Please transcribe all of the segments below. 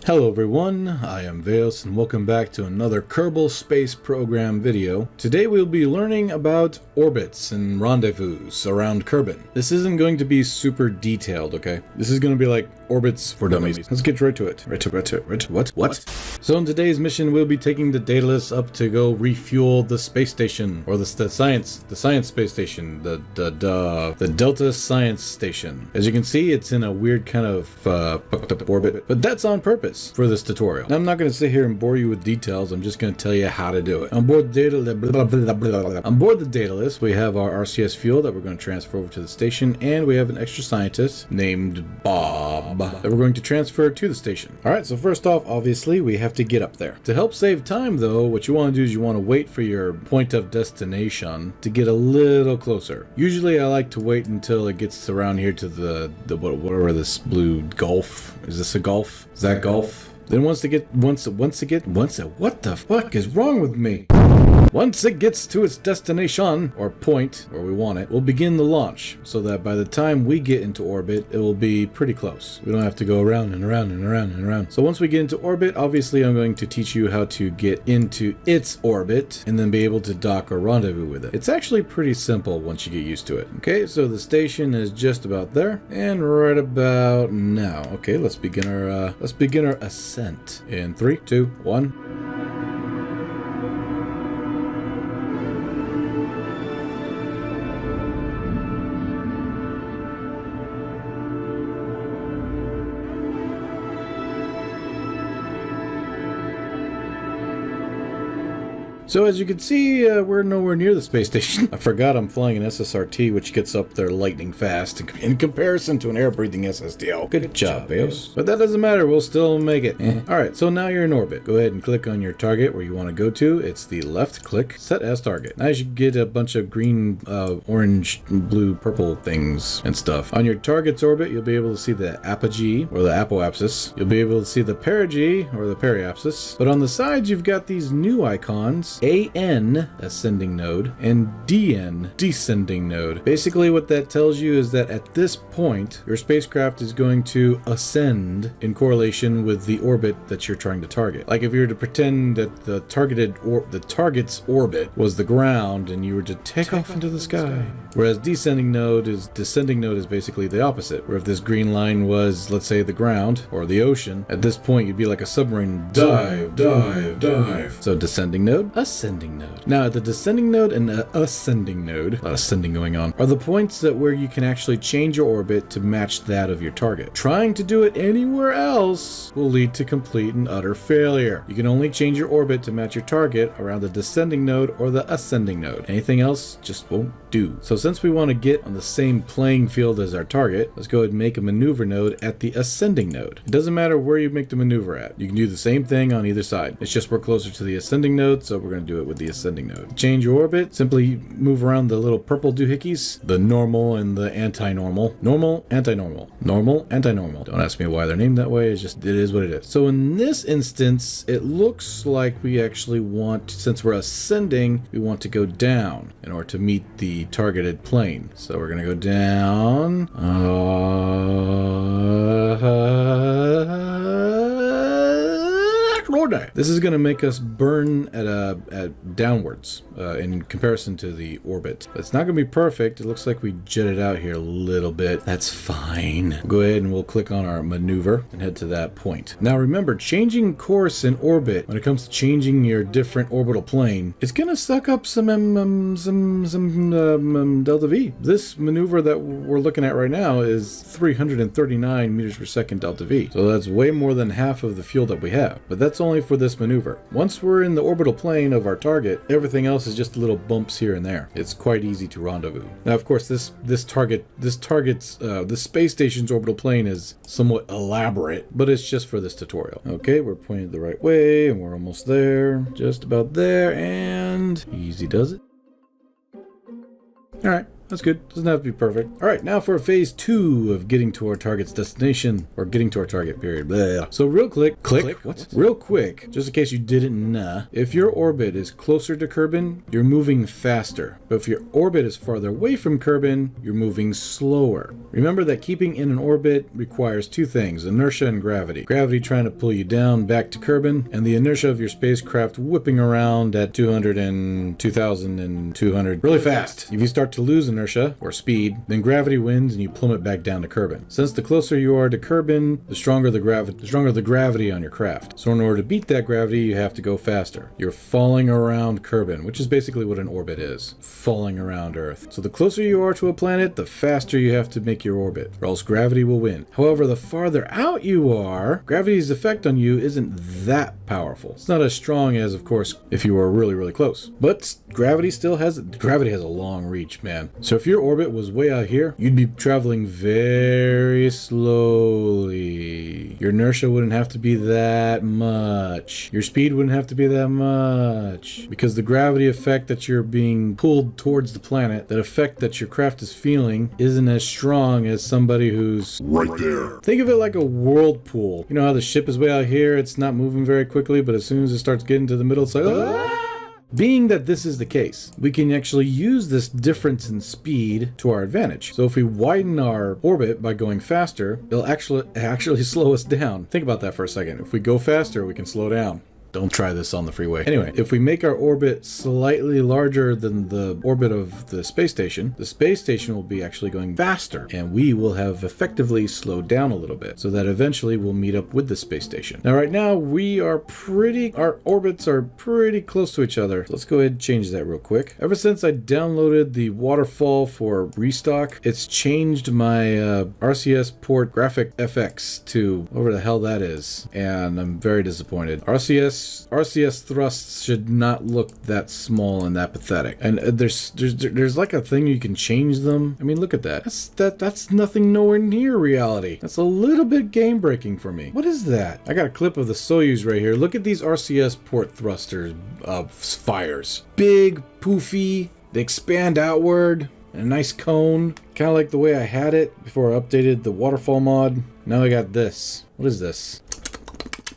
Hello everyone, I am VAOS and welcome back to another Kerbal space program video. Today we'll be learning about orbits and rendezvous around Kerbal. This isn't going to be super detailed, okay? This is going to be like orbits for dummies. Let's get right to it. What? So in today's mission we'll be taking the Daedalus up to go refuel the space station, or the science space station, the Delta Science Station. As you can see, it's in a weird kind of fucked up orbit, but that's on purpose for this tutorial. Now, I'm not going to sit here and bore you with details. I'm just going to tell you how to do it. On board the Daedalus, we have our RCS fuel that we're going to transfer over to the station, and we have an extra scientist named Bob that we're going to transfer to the station. All right, so first off, obviously, we have to get up there. To help save time, though, what you want to do is you want to wait for your point of destination to get a little closer. Usually, I like to wait until it gets around here to the whatever this blue Gulf. Is this a Gulf? Is that Gulf? Then what the fuck is wrong with me? Once it gets to its destination, or point, where we want it, we'll begin the launch, so that by the time we get into orbit, it will be pretty close. We don't have to go around and around and around and around. So once we get into orbit, obviously I'm going to teach you how to get into its orbit, and then be able to dock or rendezvous with it. It's actually pretty simple once you get used to it. Okay, so the station is just about there, and right about now. Okay, let's begin our ascent. In 3, 2, 1. So as you can see, we're nowhere near the space station. I forgot I'm flying an SSRT, which gets up there lightning fast in comparison to an air-breathing SSTO. Good job, VAOS. But that doesn't matter, we'll still make it. Alright, so now you're in orbit. Go ahead and click on your target where you want to go to. It's the left click, set as target. Now you should get a bunch of green, orange, blue, purple things and stuff. On your target's orbit, you'll be able to see the apogee, or the apoapsis. You'll be able to see the perigee, or the periapsis. But on the sides, you've got these new icons. AN, ascending node, and DN, descending node. Basically what that tells you is that at this point, your spacecraft is going to ascend in correlation with the orbit that you're trying to target. Like if you were to pretend that the target's orbit was the ground and you were to take off into the sky. Whereas descending node is basically the opposite, where if this green line was, let's say, the ground or the ocean, at this point you'd be like a submarine. Dive. So descending node, ascending node. Now at the descending node and the ascending node, a lot of ascending going on, are the points where you can actually change your orbit to match that of your target. Trying to do it anywhere else will lead to complete and utter failure. You can only change your orbit to match your target around the descending node or the ascending node. Anything else just won't do. So since we want to get on the same playing field as our target, let's go ahead and make a maneuver node at the ascending node. It doesn't matter where you make the maneuver at. You can do the same thing on either side. It's just we're closer to the ascending node, so we're going to do it with the ascending node. Change your orbit, simply move around the little purple doohickeys, the normal and the anti-normal. Normal, anti-normal. Normal, anti-normal. Don't ask me why they're named that way, it is what it is. So in this instance, it looks like we actually want, since we're ascending, we want to go down in order to meet the targeted plane. So we're going to go down. This is going to make us burn at downwards in comparison to the orbit. It's not going to be perfect. It looks like we jetted out here a little bit. That's fine. Go ahead and we'll click on our maneuver and head to that point. Now remember, changing course in orbit, when it comes to changing your different orbital plane, it's going to suck up some delta V. This maneuver that we're looking at right now is 339 meters per second delta V. So that's way more than half of the fuel that we have. But that's only for this maneuver. Once we're in the orbital plane of our target, everything else is just little bumps here and there. It's quite easy to rendezvous. Now, of course, this space station's orbital plane is somewhat elaborate, but it's just for this tutorial. Okay, we're pointed the right way, and we're almost there, just about there, and easy does it. All right. That's good. Doesn't have to be perfect. All right, now for phase 2 of getting to our target's destination, or getting to our target, period. Blah. So real quick, real quick, just in case you didn't know, if your orbit is closer to Kerbin, you're moving faster. But if your orbit is farther away from Kerbin, you're moving slower. Remember that keeping in an orbit requires two things, inertia and gravity. Gravity trying to pull you down back to Kerbin, and the inertia of your spacecraft whipping around at 200 and 2,200 really fast. If you start to lose inertia, or speed, then gravity wins and you plummet back down to Kerbin. Since the closer you are to Kerbin, the stronger the gravity on your craft. So in order to beat that gravity, you have to go faster. You're falling around Kerbin, which is basically what an orbit is. Falling around Earth. So the closer you are to a planet, the faster you have to make your orbit, or else gravity will win. However, the farther out you are, gravity's effect on you isn't that powerful. It's not as strong as, of course, if you were really, really close. But gravity has a long reach, man. So if your orbit was way out here, you'd be traveling very slowly. Your inertia wouldn't have to be that much. Your speed wouldn't have to be that much. Because the gravity effect that you're being pulled towards the planet, that effect that your craft is feeling, isn't as strong as somebody who's right there. Think of it like a whirlpool. You know how the ship is way out here, it's not moving very quickly, but as soon as it starts getting to the middle, it's like, ah! Being that this is the case, we can actually use this difference in speed to our advantage. So if we widen our orbit by going faster, it'll actually slow us down. Think about that for a second. If we go faster, we can slow down. Don't try this on the freeway. Anyway, if we make our orbit slightly larger than the orbit of the space station will be actually going faster, and we will have effectively slowed down a little bit, so that eventually we'll meet up with the space station. Now, right now, our orbits are pretty close to each other. So let's go ahead and change that real quick. Ever since I downloaded the waterfall for restock, it's changed my RCS port graphic FX to whatever the hell that is, and I'm very disappointed. RCS thrusts should not look that small and that pathetic. And there's like a thing you can change them. I mean, look at that. That's nothing nowhere near reality. That's a little bit game breaking for me. What is that? I got a clip of the Soyuz right here. Look at these RCS port thrusters fires. Big, poofy, they expand outward. A nice cone, kind of like the way I had it before I updated the waterfall mod. Now I got this. What is this?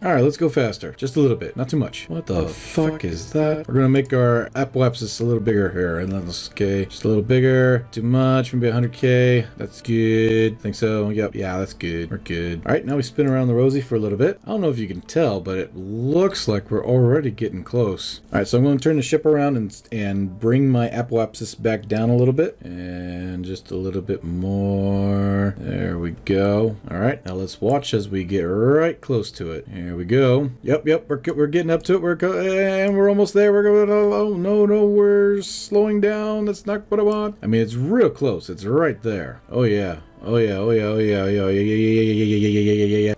Alright, let's go faster. Just a little bit. Not too much. What the fuck is that? We're gonna make our apoapsis a little bigger here. And let's, okay, just a little bigger. Too much, maybe 100k. That's good. Think so. Yep. Yeah, that's good. We're good. Alright, now we spin around the rosy for a little bit. I don't know if you can tell, but it looks like we're already getting close. Alright, so I'm going to turn the ship around and bring my apoapsis back down a little bit. And just a little bit more. There we go. Alright, now let's watch as we get right close to it. Here we go. Yep, we're getting up to it. And we're almost there. We're going, oh, no, we're slowing down. That's not what I want. I mean, it's real close. It's right there. Oh, yeah. Oh, yeah.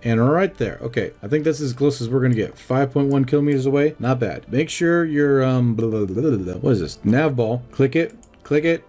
And right there. Okay, I think that's as close as we're going to get. 5.1 kilometers away. Not bad. Make sure your, what is this? Nav ball. Click it,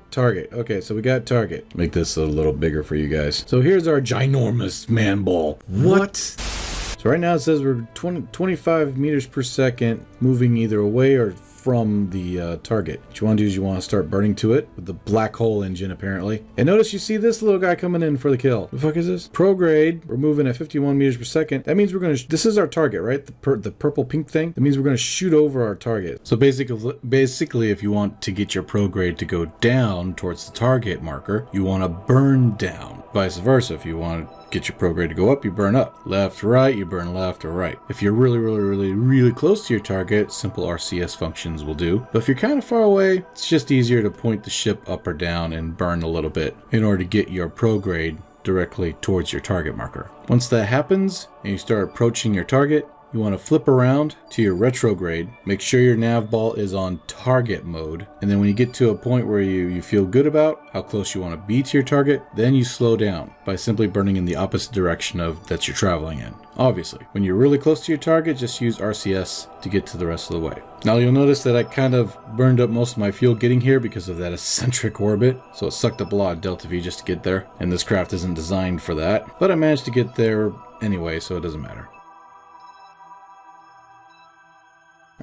target. Okay, so we got target. Make this a little bigger for you guys. So here's our ginormous man ball. What? So right now it says we're 25 meters per second moving either away or from the target. What you want to do is you want to start burning to it with the black hole engine, apparently. And notice you see this little guy coming in for the kill. The fuck is this? Prograde. We're moving at 51 meters per second. That means we're going to... This is our target, right? The purple pink thing. That means we're going to shoot over our target. So basically, if you want to get your prograde to go down towards the target marker, you want to burn down. Vice versa. If you want to get your prograde to go up, you burn up. Left, right, you burn left or right. If you're really close to your target, simple RCS functions will do. But if you're kind of far away, it's just easier to point the ship up or down and burn a little bit in order to get your prograde directly towards your target marker. Once that happens and you start approaching your target, you want to flip around to your retrograde, make sure your nav ball is on target mode, and then when you get to a point where you feel good about how close you want to be to your target, then you slow down by simply burning in the opposite direction that you're traveling in. Obviously, when you're really close to your target, just use RCS to get to the rest of the way. Now you'll notice that I kind of burned up most of my fuel getting here because of that eccentric orbit, so it sucked up a lot of delta V just to get there, and this craft isn't designed for that, but I managed to get there anyway, so it doesn't matter.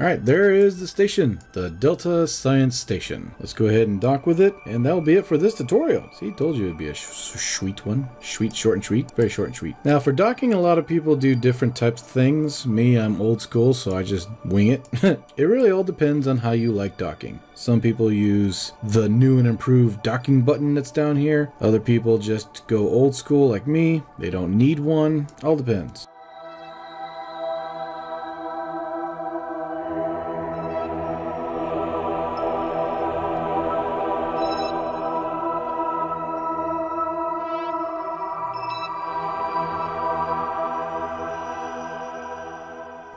Alright, there is the station, the Delta Science Station. Let's go ahead and dock with it, and that'll be it for this tutorial. See, told you it'd be a sweet one. Sweet, short and sweet. Very short and sweet. Now, for docking, a lot of people do different types of things. Me, I'm old school, so I just wing it. It really all depends on how you like docking. Some people use the new and improved docking button that's down here. Other people just go old school like me. They don't need one. All depends.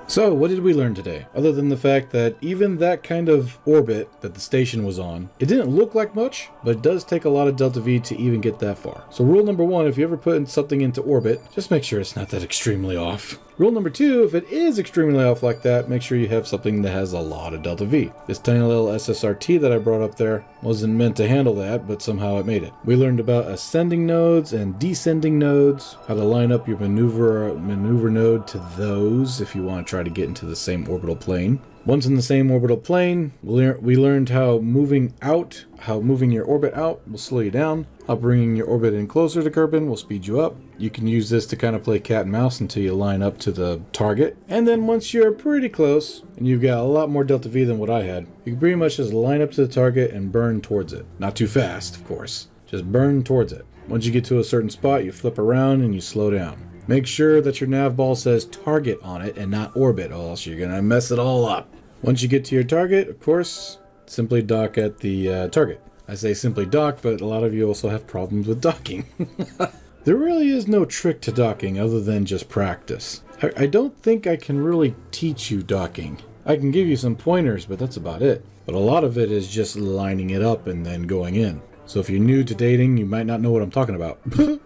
So, what did we learn today? Other than the fact that even that kind of orbit that the station was on, it didn't look like much, but it does take a lot of delta V to even get that far. So rule number one, if you ever put something into orbit, just make sure it's not that extremely off. Rule number two, if it is extremely off like that, make sure you have something that has a lot of delta V. This tiny little SSRT that I brought up there wasn't meant to handle that, but somehow it made it. We learned about ascending nodes and descending nodes, how to line up your maneuver node to those if you want to try to get into the same orbital plane. Once in the same orbital plane, we learned how moving your orbit out will slow you down, how bringing your orbit in closer to Kerbal will speed you up. You can use this to kind of play cat and mouse until you line up to the target. And then once you're pretty close, and you've got a lot more delta V than what I had, you can pretty much just line up to the target and burn towards it. Not too fast, of course. Just burn towards it. Once you get to a certain spot, you flip around and you slow down. Make sure that your nav ball says target on it and not orbit, or else you're gonna mess it all up. Once you get to your target, of course, simply dock at the target. I say simply dock, but a lot of you also have problems with docking. There really is no trick to docking other than just practice. I don't think I can really teach you docking. I can give you some pointers, but that's about it. But a lot of it is just lining it up and then going in. So if you're new to dating, you might not know what I'm talking about.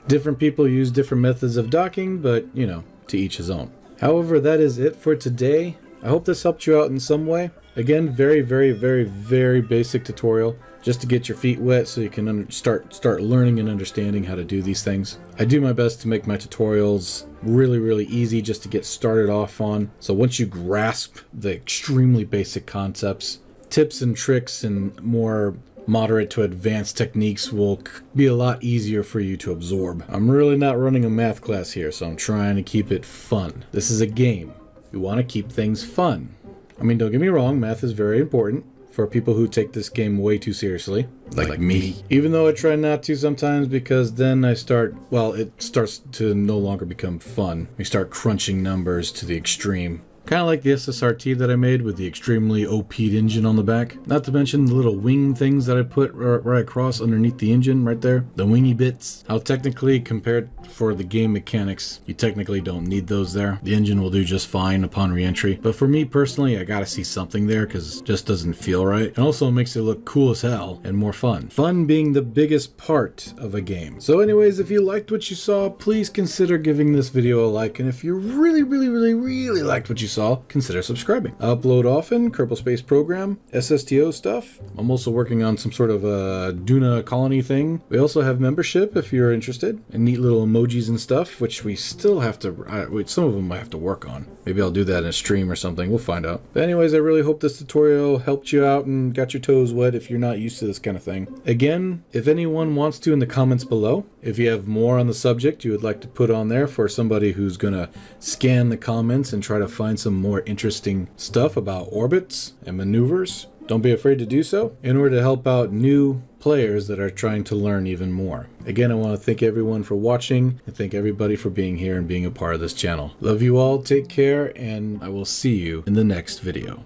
Different people use different methods of docking, but, you know, to each his own. However, that is it for today. I hope this helped you out in some way. Again, very, very, very, very basic tutorial, just to get your feet wet so you can start learning and understanding how to do these things. I do my best to make my tutorials really, really easy just to get started off on. So once you grasp the extremely basic concepts, tips and tricks and more moderate to advanced techniques will be a lot easier for you to absorb. I'm really not running a math class here, so I'm trying to keep it fun. This is a game. We want to keep things fun. I mean, don't get me wrong, math is very important for people who take this game way too seriously. Like me. Even though I try not to sometimes, because then it starts to no longer become fun. We start crunching numbers to the extreme. Kind of like the SSRT that I made with the extremely OP'd engine on the back. Not to mention the little wing things that I put right across underneath the engine right there. The wingy bits. How technically, compared for the game mechanics, you technically don't need those there. The engine will do just fine upon re-entry. But for me personally, I gotta see something there because it just doesn't feel right. And also makes it look cool as hell and more fun. Fun being the biggest part of a game. So anyways, if you liked what you saw, please consider giving this video a like. And if you really, really, really, really liked what you saw, consider subscribing. I upload often, Kerbal Space Program, SSTO stuff. I'm also working on some sort of a Duna colony thing. We also have membership if you're interested, and neat little emojis and stuff, which we still have to, some of them I have to work on. Maybe I'll do that in a stream or something, we'll find out. But anyways, I really hope this tutorial helped you out and got your toes wet if you're not used to this kind of thing. Again, if anyone wants to in the comments below, if you have more on the subject you would like to put on there for somebody who's gonna scan the comments and try to find some more interesting stuff about orbits and maneuvers, don't be afraid to do so in order to help out new players that are trying to learn even more. Again, I want to thank everyone for watching and thank everybody for being here and being a part of this channel. Love you all, take care, and I will see you in the next video.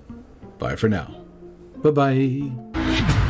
Bye for now. Bye-bye.